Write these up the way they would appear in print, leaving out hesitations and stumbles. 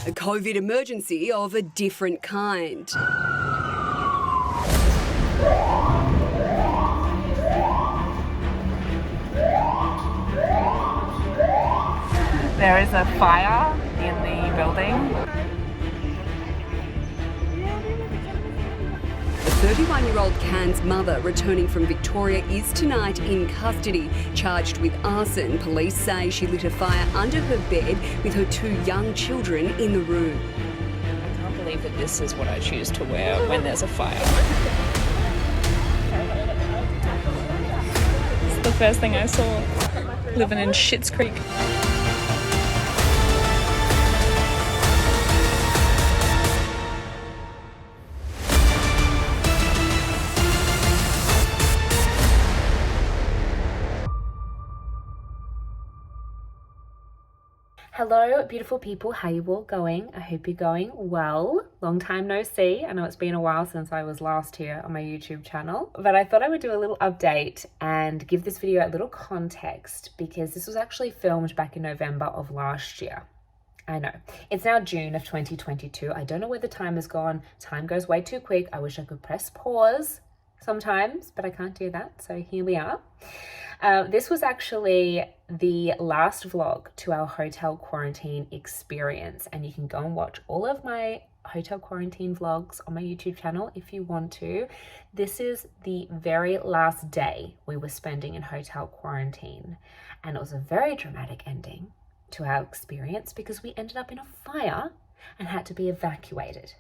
A COVID emergency of a different kind. There is a fire in the building. The 31-year-old Cairns mother returning from Victoria is tonight in custody, charged with arson. Police say she lit a fire under her bed with her 2 young children in the room. I can't believe that this is what I choose to wear when there's a fire. It's the first thing I saw, living in Schitt's Creek. Hello, beautiful people. How you all going? I hope you're going well. Long time no see. I know it's been a while since I was last here on my YouTube channel, but I thought I would do a little update and give this video a little context because this was actually filmed back in November of last year. I know. It's now June of 2022. I don't know where the time has gone. Time goes way too quick. I wish I could press pause sometimes, but I can't do that. So here we are. This was actually the last vlog to our hotel quarantine experience, and you can go and watch all of my hotel quarantine vlogs on my YouTube channel if you want to. This is the very last day we were spending in hotel quarantine, and it was a very dramatic ending to our experience because we ended up in a fire and had to be evacuated.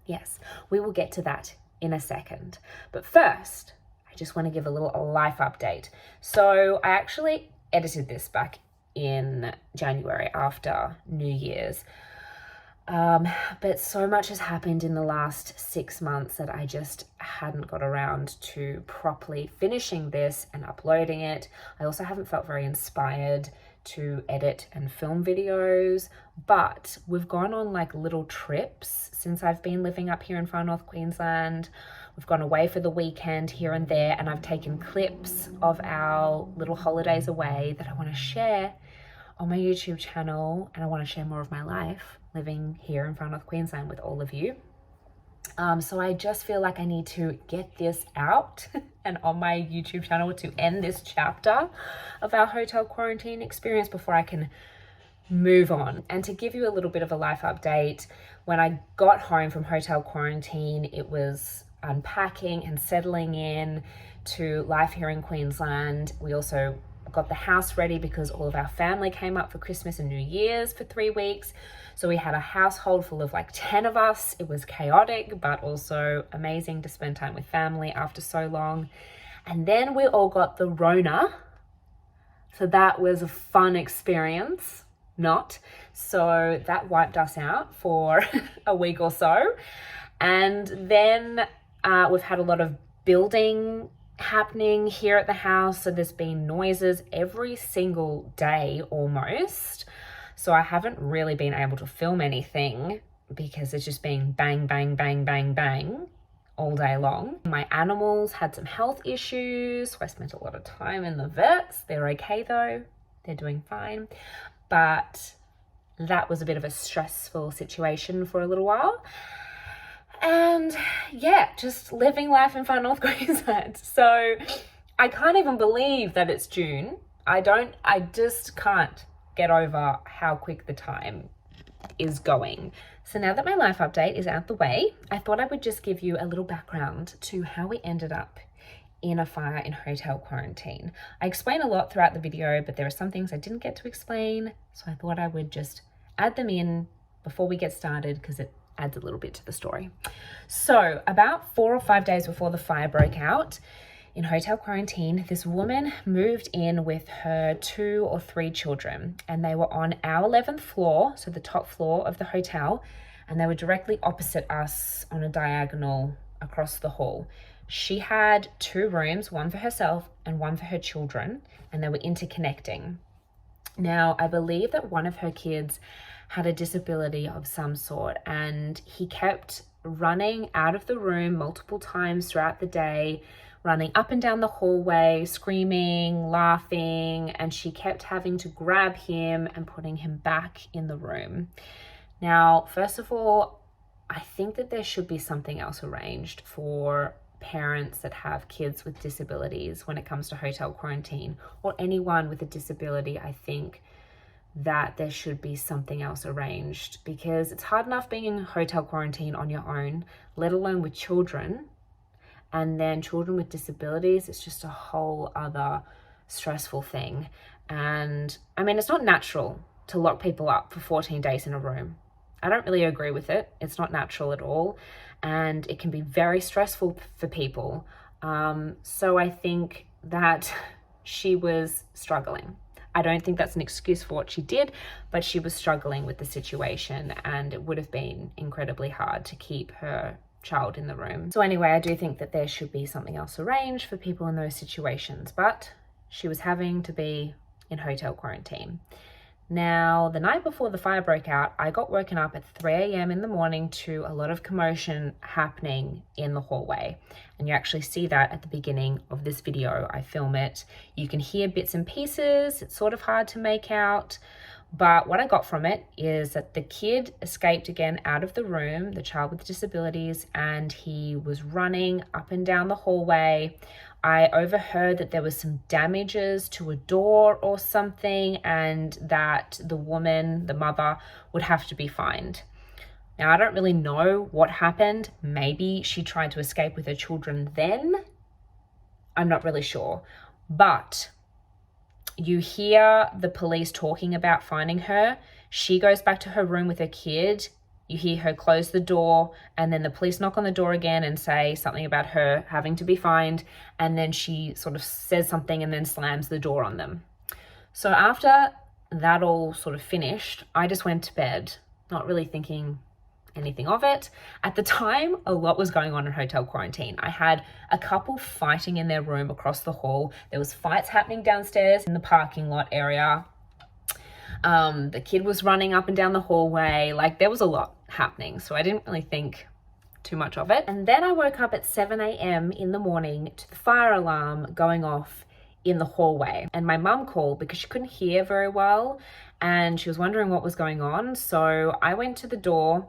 Yes, we will get to that in a second, but first I just want to give a little life update. So I actually edited this back in January after New Year's. But so much has happened in the last 6 months that I just hadn't got around to properly finishing this and uploading it. I also haven't felt very inspired to edit and film videos, but we've gone on like little trips since I've been living up here in far north Queensland. We've gone away for the weekend here and there, and I've taken clips of our little holidays away that I want to share on my YouTube channel, and I want to share more of my life living here in far north Queensland with all of you. So I just feel like I need to get this out and on my YouTube channel to end this chapter of our hotel quarantine experience before I can move on. And to give you a little bit of a life update, when I got home from hotel quarantine, it was unpacking and settling in to life here in Queensland. We also got the house ready because all of our family came up for Christmas and New Year's for 3 weeks. So we had a household full of like 10 of us. It was chaotic, but also amazing to spend time with family after so long. And then we all got the Rona. So that was a fun experience. Not. So that wiped us out for a week or so. And then we've had a lot of building happening here at the house. So there's been noises every single day almost. So I haven't really been able to film anything because it's just been bang, bang, bang, bang, bang all day long. My animals had some health issues, so I spent a lot of time in the vets. They're okay though. They're doing fine. But that was a bit of a stressful situation for a little while. And yeah, just living life in far north Queensland. So I can't even believe that it's June. I just can't get over how quick the time is going. So now that my life update is out the way, I thought I would just give you a little background to how we ended up in a fire in hotel quarantine. I explain a lot throughout the video, but there are some things I didn't get to explain. So I thought I would just add them in before we get started because it adds a little bit to the story. So about 4 or 5 days before the fire broke out in hotel quarantine, this woman moved in with her 2 or 3 children, and they were on our 11th floor, so the top floor of the hotel, and they were directly opposite us on a diagonal across the hall. She had 2 rooms, one for herself and one for her children, and they were interconnecting. Now, I believe that one of her kids had a disability of some sort, and he kept running out of the room multiple times throughout the day, running up and down the hallway, screaming, laughing, and she kept having to grab him and putting him back in the room. Now, first of all, I think that there should be something else arranged for parents that have kids with disabilities when it comes to hotel quarantine, or anyone with a disability. I think that there should be something else arranged, because it's hard enough being in hotel quarantine on your own, let alone with children. And then children with disabilities, it's just a whole other stressful thing. And I mean, it's not natural to lock people up for 14 days in a room. I don't really agree with it. It's not natural at all. And it can be very stressful for people. So I think that she was struggling. I don't think that's an excuse for what she did, but she was struggling with the situation, and it would have been incredibly hard to keep her child in the room. So anyway, I do think that there should be something else arranged for people in those situations, but she was having to be in hotel quarantine. Now, the night before the fire broke out, I got woken up at 3 a.m. in the morning to a lot of commotion happening in the hallway. And you actually see that at the beginning of this video. I film it. You can hear bits and pieces. It's sort of hard to make out. But what I got from it is that the kid escaped again out of the room, the child with disabilities, and he was running up and down the hallway. I overheard that there was some damages to a door or something, and that the woman, the mother, would have to be fined. Now, I don't really know what happened. Maybe she tried to escape with her children then. I'm not really sure. But you hear the police talking about finding her. She goes back to her room with her kid. You hear her close the door, and then the police knock on the door again and say something about her having to be fined. And then she sort of says something and then slams the door on them. So after that all sort of finished, I just went to bed, not really thinking anything of it. At the time, a lot was going on in hotel quarantine. I had a couple fighting in their room across the hall. There was fights happening downstairs in the parking lot area. The kid was running up and down the hallway. Like, there was a lot happening, so I didn't really think too much of it. And then I woke up at 7 a.m. in the morning to the fire alarm going off in the hallway. And my mum called because she couldn't hear very well, and she was wondering what was going on. So I went to the door.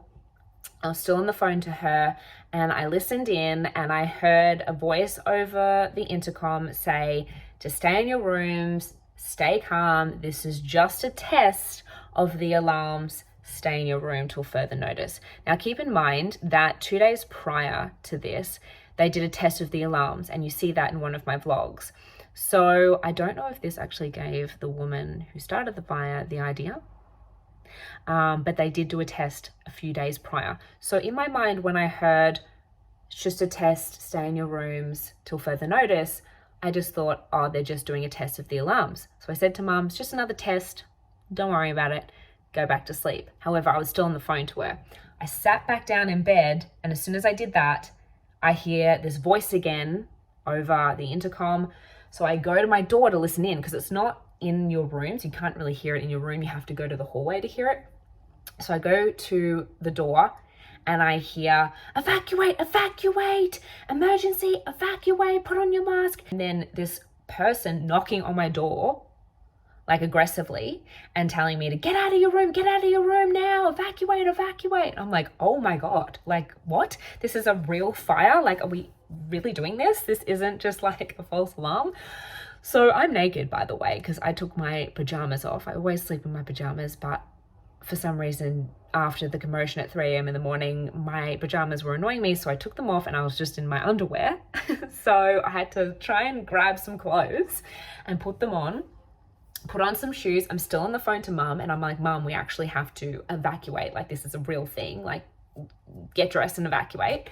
I was still on the phone to her, and I listened in, and I heard a voice over the intercom say to stay in your rooms, stay calm. This is just a test of the alarms. Stay in your room till further notice. Now, keep in mind that 2 days prior to this, they did a test of the alarms, and you see that in one of my vlogs. So I don't know if this actually gave the woman who started the fire the idea. But they did do a test a few days prior. So in my mind, when I heard it's just a test, stay in your rooms till further notice, I just thought, oh, they're just doing a test of the alarms. So I said to Mum, it's just another test. Don't worry about it. Go back to sleep. However, I was still on the phone to her. I sat back down in bed, and as soon as I did that, I hear this voice again over the intercom. So I go to my door to listen in, because it's not in your rooms. You can't really hear it in your room. You have to go to the hallway to hear it. So I go to the door, and I hear, evacuate, evacuate, emergency, evacuate, put on your mask. And then this person knocking on my door, like aggressively, and telling me to get out of your room now, evacuate, evacuate. I'm like, oh my God, like what? This is a real fire? Like, are we really doing this? This isn't just like a false alarm. So I'm naked, by the way, because I took my pajamas off. I always sleep in my pajamas, but for some reason, after the commotion at 3 a.m. in the morning, my pajamas were annoying me, so I took them off and I was just in my underwear. So I had to try and grab some clothes and put them on, put on some shoes. I'm still on the phone to Mum, and I'm like, Mum, we actually have to evacuate. Like, this is a real thing. Like, get dressed and evacuate.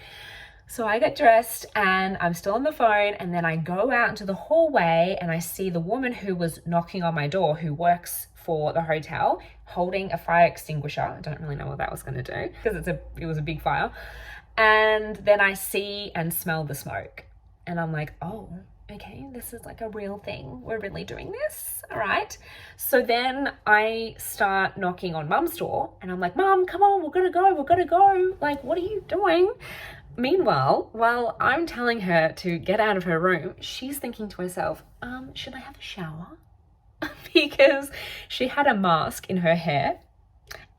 So I get dressed, and I'm still on the phone, and then I go out into the hallway, and I see the woman who was knocking on my door, who works for the hotel, holding a fire extinguisher. I don't really know what that was going to do, because it was a big fire. And then I see and smell the smoke, and I'm like, oh, okay, this is like a real thing. We're really doing this. All right. So then I start knocking on Mum's door, and I'm like, Mum, come on, we're going to go. Like, what are you doing? Meanwhile, while I'm telling her to get out of her room, she's thinking to herself, should I have a shower? Because she had a mask in her hair,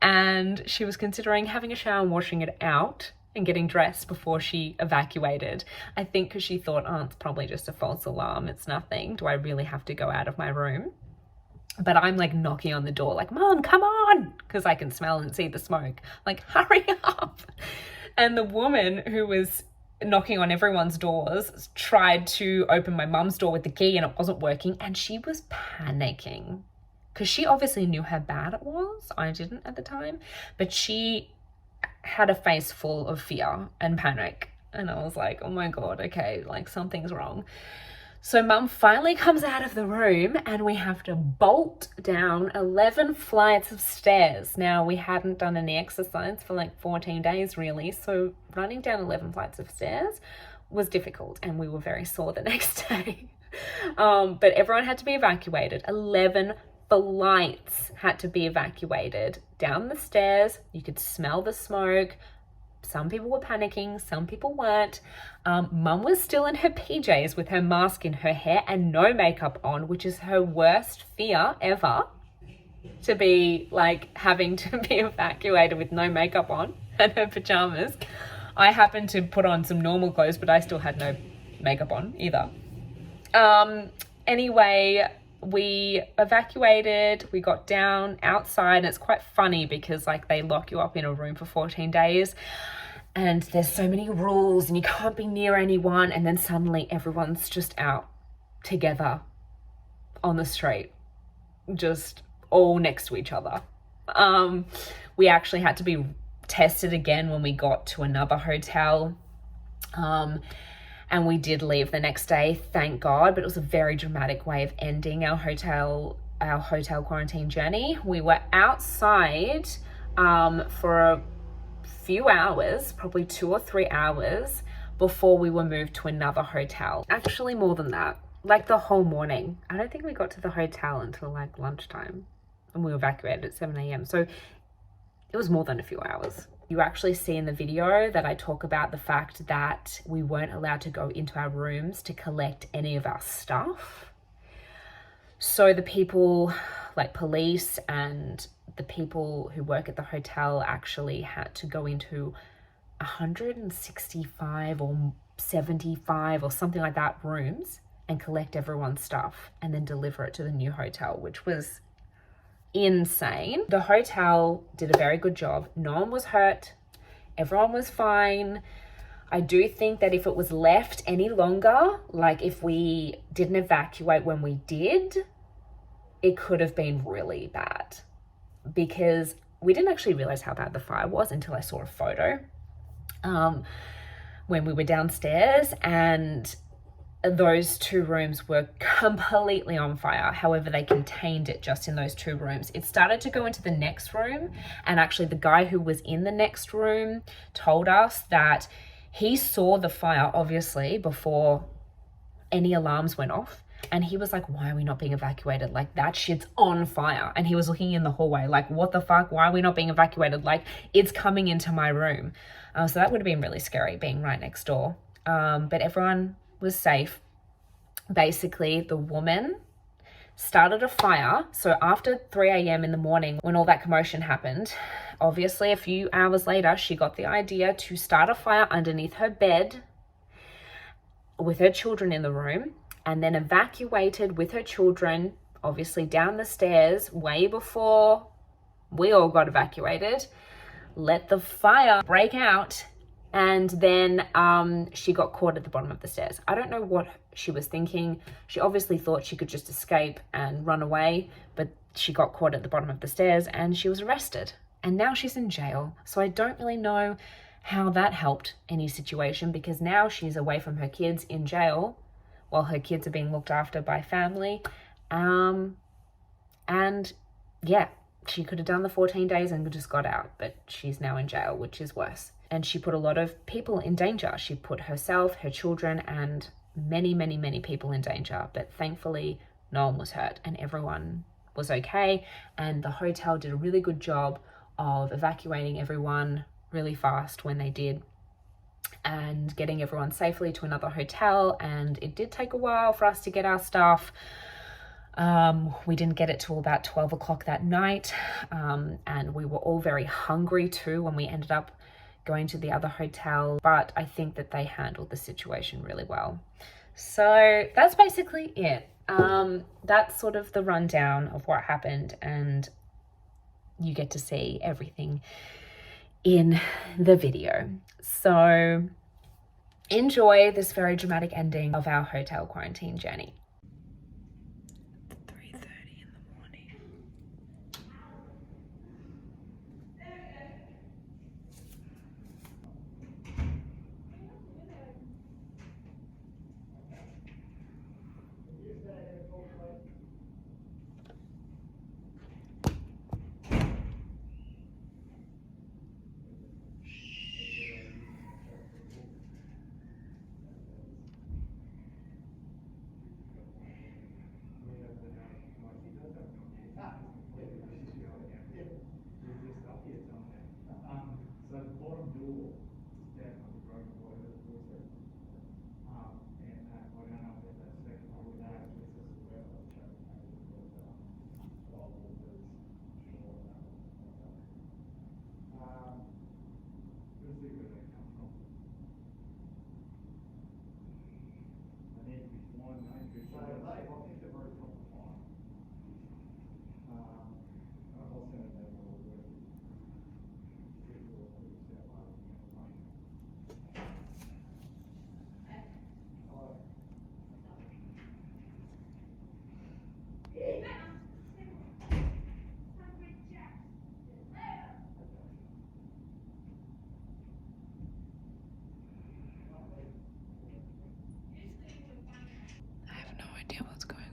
and she was considering having a shower and washing it out and getting dressed before she evacuated. I think because she thought, oh, it's probably just a false alarm. It's nothing. Do I really have to go out of my room? But I'm like knocking on the door like, Mom, come on, because I can smell and see the smoke. Like, hurry up. And the woman who was knocking on everyone's doors tried to open my mum's door with the key and it wasn't working. And she was panicking because she obviously knew how bad it was. I didn't at the time, but she had a face full of fear and panic. And I was like, oh my God, okay, like something's wrong. So Mum finally comes out of the room and we have to bolt down 11 flights of stairs. Now, we hadn't done any exercise for like 14 days really, so running down 11 flights of stairs was difficult and we were very sore the next day. But everyone had to be evacuated. 11 flights had to be evacuated down the stairs. You could smell the smoke. Some people were panicking, some people weren't. Mum was still in her PJs with her mask in her hair and no makeup on, which is her worst fear ever, to be like having to be evacuated with no makeup on and her pajamas. I happened to put on some normal clothes, but I still had no makeup on either. Anyway, we evacuated, we got down outside, and it's quite funny because like they lock you up in a room for 14 days and there's so many rules and you can't be near anyone, and then suddenly everyone's just out together on the street, just all next to each other. We actually had to be tested again when we got to another hotel. And we did leave the next day, thank God, but it was a very dramatic way of ending our hotel quarantine journey. We were outside for a few hours, probably 2 or 3 hours, before we were moved to another hotel. Actually, more than that, like the whole morning. I don't think we got to the hotel until like lunchtime, and we were evacuated at 7 a.m. So it was more than a few hours. You actually see in the video that I talk about the fact that we weren't allowed to go into our rooms to collect any of our stuff. So the people like police and the people who work at the hotel actually had to go into 165 or 75 or something like that rooms and collect everyone's stuff and then deliver it to the new hotel, which was insane. The hotel did a very good job. No one was hurt. Everyone was fine. I do think that if it was left any longer, like if we didn't evacuate when we did, it could have been really bad, because we didn't actually realize how bad the fire was until I saw a photo when we were downstairs, and those 2 rooms were completely on fire. However, they contained it just in those 2 rooms. It started to go into the next room, and actually the guy who was in the next room told us that he saw the fire, obviously, before any alarms went off. And he was like, why are we not being evacuated? Like, that shit's on fire. And he was looking in the hallway like, what the fuck? Why are we not being evacuated? Like, it's coming into my room. So that would have been really scary, being right next door. But everyone was safe. Basically, the woman started a fire. So after 3 a.m. in the morning, when all that commotion happened, obviously a few hours later, she got the idea to start a fire underneath her bed with her children in the room, and then evacuated with her children, obviously down the stairs way before we all got evacuated, let the fire break out, and then she got caught at the bottom of the stairs. I don't know what she was thinking. She obviously thought she could just escape and run away, but she got caught at the bottom of the stairs and she was arrested. And now she's in jail. So I don't really know how that helped any situation, because now she's away from her kids in jail while her kids are being looked after by family. And yeah, she could have done the 14 days and just got out, but she's now in jail, which is worse. And she put a lot of people in danger. She put herself, her children, and many, many, many people in danger. But thankfully, no one was hurt and everyone was okay. And the hotel did a really good job of evacuating everyone really fast when they did, and getting everyone safely to another hotel. And it did take a while for us to get our stuff. We didn't get it till about 12 o'clock that night, and we were all very hungry too when we ended up going to the other hotel, but I think that they handled the situation really well. So that's basically it. That's sort of the rundown of what happened, and you get to see everything in the video. So enjoy this very dramatic ending of our hotel quarantine journey. 3:30 in the morning.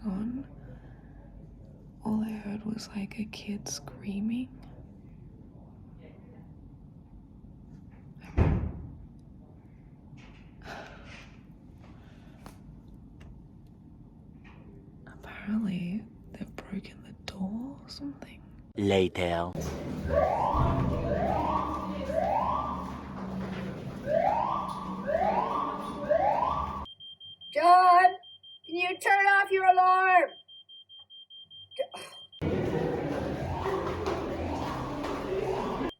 On. All I heard was like a kid screaming. Apparently they've broken the door or something. Later. John, can you turn off your alarm?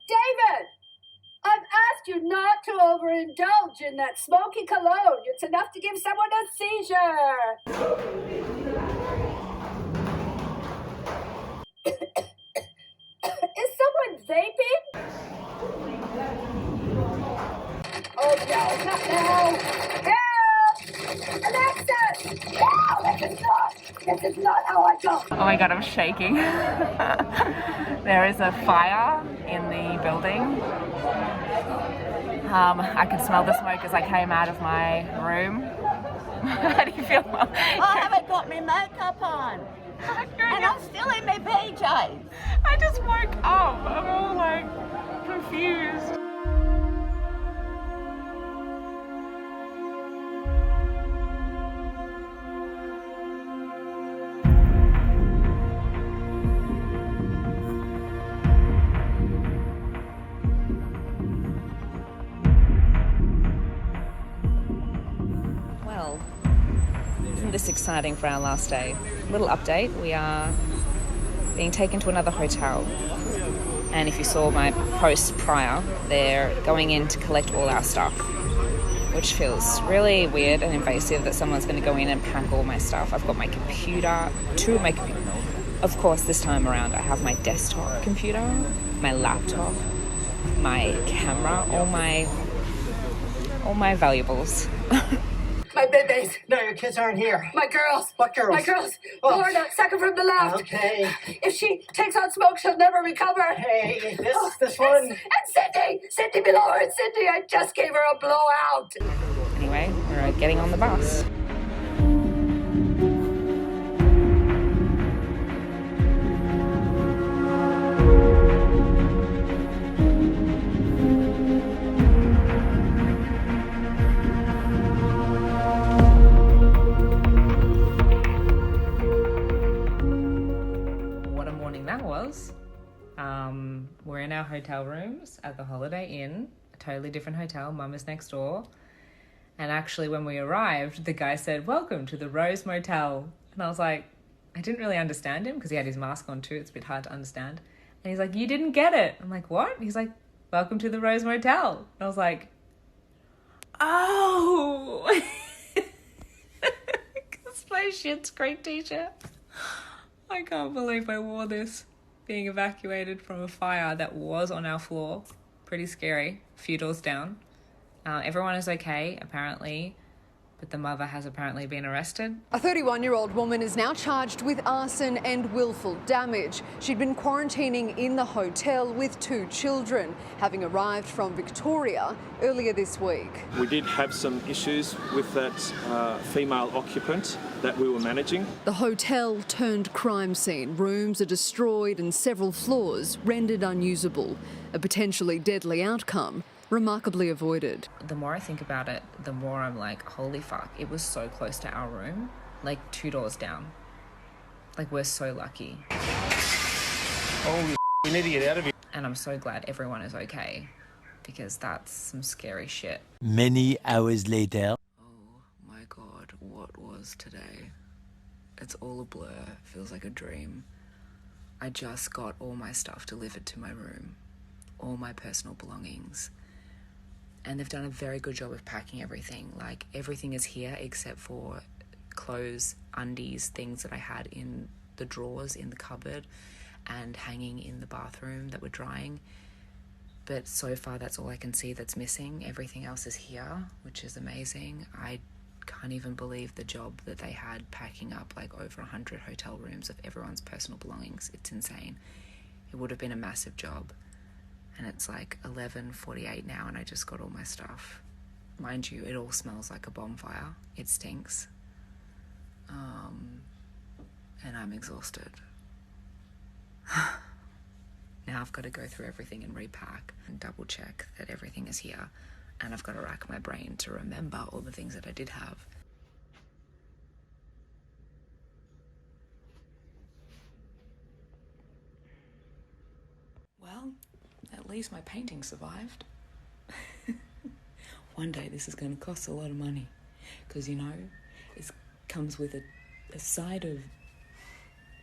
David, I've asked you not to overindulge in that smoky cologne. It's enough to give someone a seizure. Is someone vaping? Oh no, not now. Help! Alexa! No, this is not how I go. Oh my god, I'm shaking. There is a fire in the building. I could smell the smoke as I came out of my room. How do you feel? I haven't got my makeup on. And I'm still in my PJs. I just woke up. I'm all like confused. Well, isn't this exciting for our last day? Little update, we are being taken to another hotel. And if you saw my post prior, they're going in to collect all our stuff, which feels really weird and invasive that someone's going to go in and pack all my stuff. I've got my computer, two of my computers. Of course, this time around, I have my desktop computer, my laptop, my camera, all my valuables. My babies. No, your kids aren't here. My girls. What girls? My girls. Oh. Florida, second from the left. Okay. If she takes on smoke, she'll never recover. Hey, this one. And Cindy below her. Cindy, I just gave her a blowout. Anyway, we're getting on the bus. We're in our hotel rooms at the Holiday Inn, a totally different hotel. Mum is next door. And actually, when we arrived, the guy said, "Welcome to the Rose Motel." And I was like, I didn't really understand him because he had his mask on too. It's a bit hard to understand. And he's like, you didn't get it. I'm like, what? He's like, welcome to the Rose Motel. And I was like, oh. It's my Schitt's Creek t-shirt. I can't believe I wore this being evacuated from a fire that was on our floor. Pretty scary. A few doors down. Everyone is okay, apparently. But the mother has apparently been arrested. A 31-year-old woman is now charged with arson and willful damage. She'd been quarantining in the hotel with 2 children, having arrived from Victoria earlier this week. We did have some issues with that female occupant that we were managing. The hotel turned crime scene. Rooms are destroyed and several floors rendered unusable. A potentially deadly outcome remarkably avoided. The more I think about it, the more I'm like, holy fuck, it was so close to our room, like 2 doors down. Like, we're so lucky. Holy we need to get out of here. And I'm so glad everyone is okay, because that's some scary shit. Many hours later. Oh my God, what was today? It's all a blur, feels like a dream. I just got all my stuff delivered to my room, all my personal belongings. And they've done a very good job of packing everything. Like, everything is here except for clothes, undies, things that I had in the drawers in the cupboard and hanging in the bathroom that were drying. But so far, that's all I can see that's missing. Everything else is here, which is amazing. I can't even believe the job that they had packing up like over 100 hotel rooms of everyone's personal belongings. It's insane. It would have been a massive job. And it's like 11:48 now and I just got all my stuff. Mind you, it all smells like a bonfire. It stinks. And I'm exhausted. Now I've got to go through everything and repack and double check that everything is here. And I've got to rack my brain to remember all the things that I did have. Well, at least my painting survived. One day this is going to cost a lot of money because, you know, it comes with a side of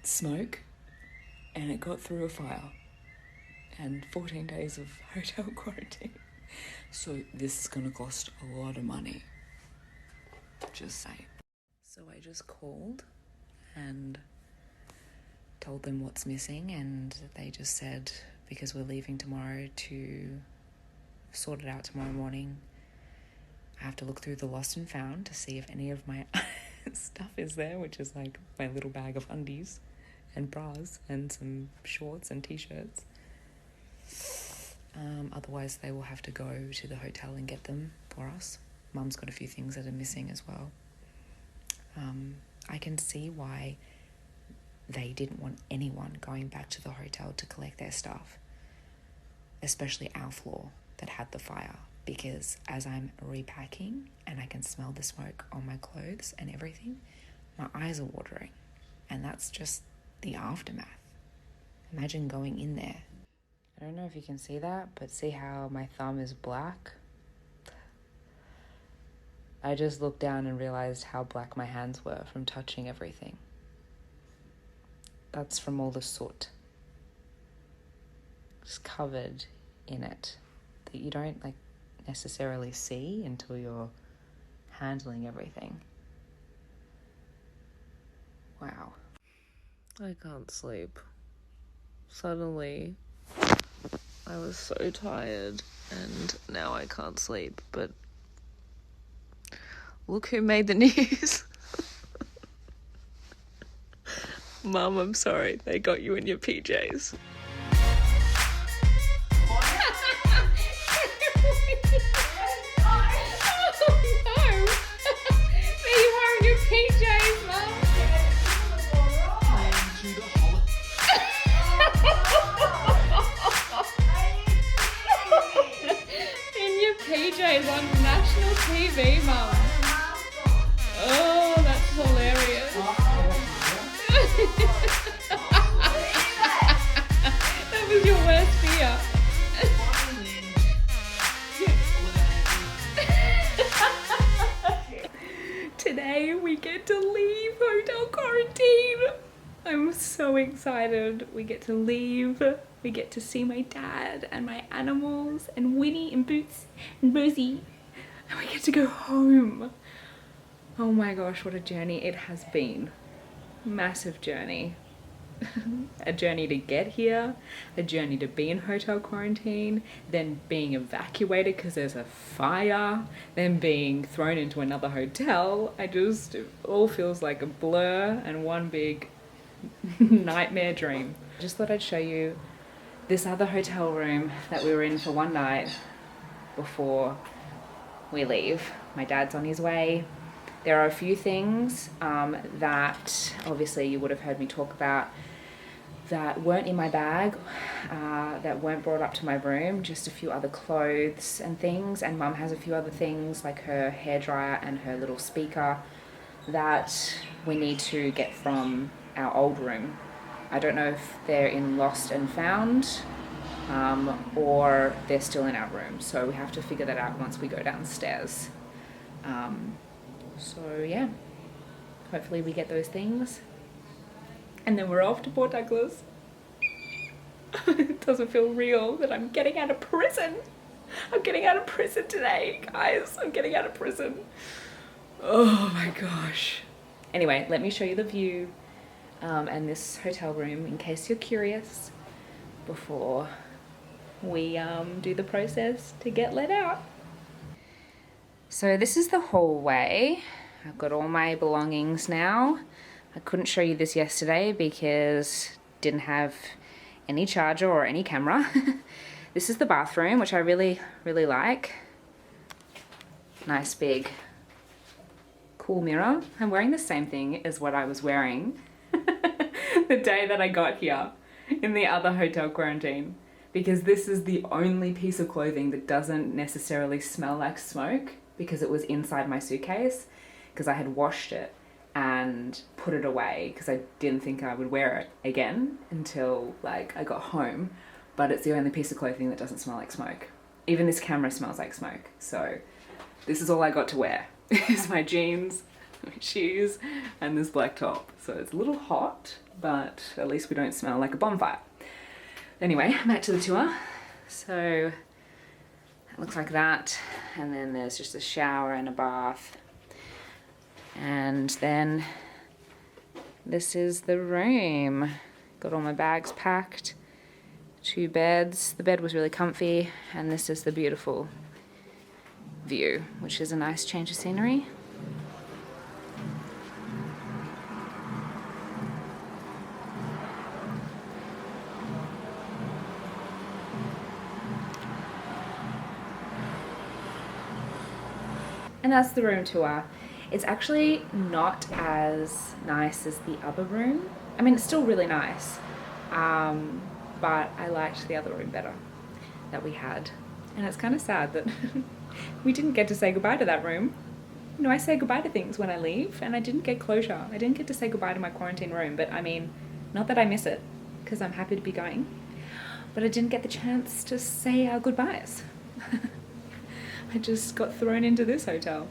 smoke and it got through a fire and 14 days of hotel quarantine. So this is going to cost a lot of money. Just saying. So I just called and told them what's missing and they just said, because we're leaving tomorrow to sort it out tomorrow morning, I have to look through the lost and found to see if any of my stuff is there, which is like my little bag of undies and bras and some shorts and t-shirts. Otherwise they will have to go to the hotel and get them for us. Mum's got a few things that are missing as well. I can see why they didn't want anyone going back to the hotel to collect their stuff, especially our floor that had the fire, because as I'm repacking and I can smell the smoke on my clothes and everything, my eyes are watering, and that's just the aftermath. Imagine going in there. I don't know if you can see that, but see how my thumb is black? I just looked down and realized how black my hands were from touching everything. That's from all the soot. Just covered in it that you don't like necessarily see until you're handling everything. Wow. I can't sleep. Suddenly, I was so tired and now I can't sleep, but look who made the news. Mum, I'm sorry, they got you in your PJs. PJs on national TV, Mum. Oh, that's hilarious. That was your worst fear. Today we get to leave hotel quarantine. excited. We get to leave. We get to see my dad and my animals and Winnie and Boots and Boozy. And we get to go home. Oh my gosh, what a journey it has been. Massive journey. A journey to get here, a journey to be in hotel quarantine, then being evacuated because there's a fire, then being thrown into another hotel. It all feels like a blur and one big nightmare dream. Just thought I'd show you this other hotel room that we were in for one night before we leave. My dad's on his way. There are a few things that obviously you would have heard me talk about that weren't in my bag, that weren't brought up to my room, just a few other clothes and things, and Mum has a few other things like her hairdryer and her little speaker that we need to get from our old room. I don't know if they're in lost and found or they're still in our room, so we have to figure that out once we go downstairs. So yeah, hopefully we get those things. And then we're off to Port Douglas. It doesn't feel real that I'm getting out of prison. I'm getting out of prison today, guys. I'm getting out of prison. Oh my gosh. Anyway, let me show you the view and this hotel room in case you're curious before we do the process to get let out. So this is the hallway. I've got all my belongings now. I couldn't show you this yesterday because didn't have any charger or any camera. This is the bathroom, which I really, really like. Nice big cool mirror. I'm wearing the same thing as what I was wearing the day that I got here in the other hotel quarantine, because this is the only piece of clothing that doesn't necessarily smell like smoke because it was inside my suitcase because I had washed it and put it away because I didn't think I would wear it again until like I got home. But it's the only piece of clothing that doesn't smell like smoke. Even this camera smells like smoke. So this is all I got to wear. Is my jeans, my shoes, and this black top. So it's a little hot, but at least we don't smell like a bonfire. Anyway, back to the tour. So it looks like that. And then there's just a shower and a bath. And then this is the room. Got all my bags packed. 2 beds. The bed was really comfy, and this is the beautiful view, which is a nice change of scenery. And that's the room tour. It's actually not as nice as the other room. I mean, it's still really nice, but I liked the other room better that we had. And it's kind of sad that we didn't get to say goodbye to that room. You know, I say goodbye to things when I leave, and I didn't get closure. I didn't get to say goodbye to my quarantine room, but I mean, not that I miss it, because I'm happy to be going, but I didn't get the chance to say our goodbyes. I just got thrown into this hotel.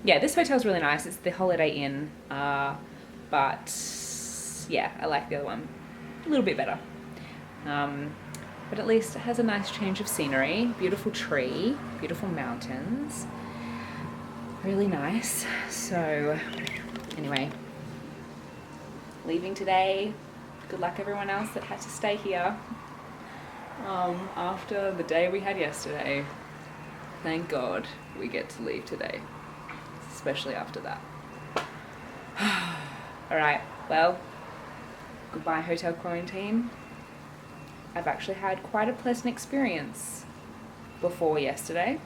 Yeah, this hotel's really nice. It's the Holiday Inn, but yeah, I like the other one a little bit better. But at least it has a nice change of scenery. Beautiful tree, beautiful mountains. Really nice. So anyway, leaving today. Good luck everyone else that had to stay here after the day we had yesterday. Thank God we get to leave today, especially after that. All right, well, goodbye hotel quarantine. I've actually had quite a pleasant experience before yesterday.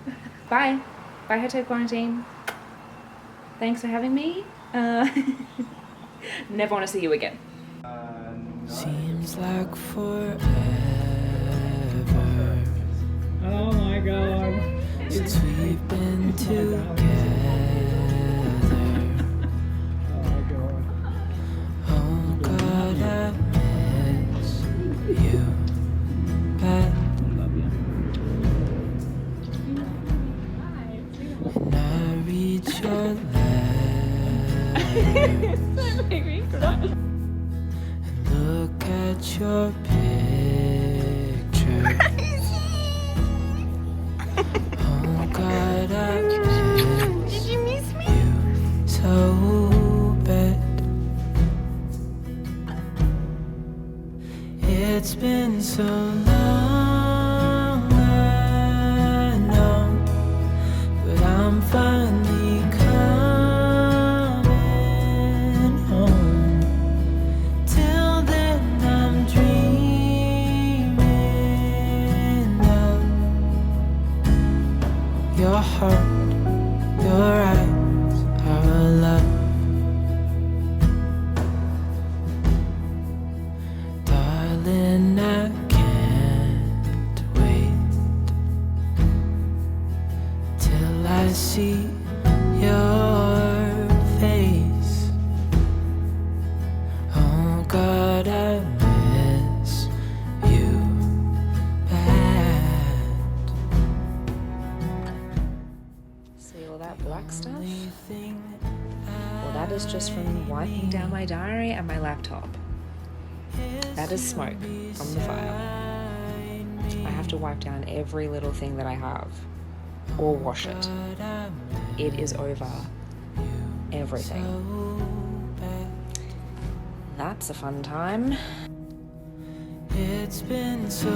Bye. Bye hotel quarantine. Thanks for having me. Never want to see you again. Seems like forever. Oh my God. Since we've been together. Oh God, I miss you bad. And I read your letter. That made me cry. so long, I know, but I'm finally coming home. Till then I'm dreaming of your heart, your eyes, our love. Darling, I can't wait till I see your face. Oh God, I miss you bad. See all that black stuff? Well, that is just from wiping down my diary and my laptop. That is smoke from the fire. I have to wipe down every little thing that I have, or wash it. It is over. Everything. So bad. That's a fun time. It's been so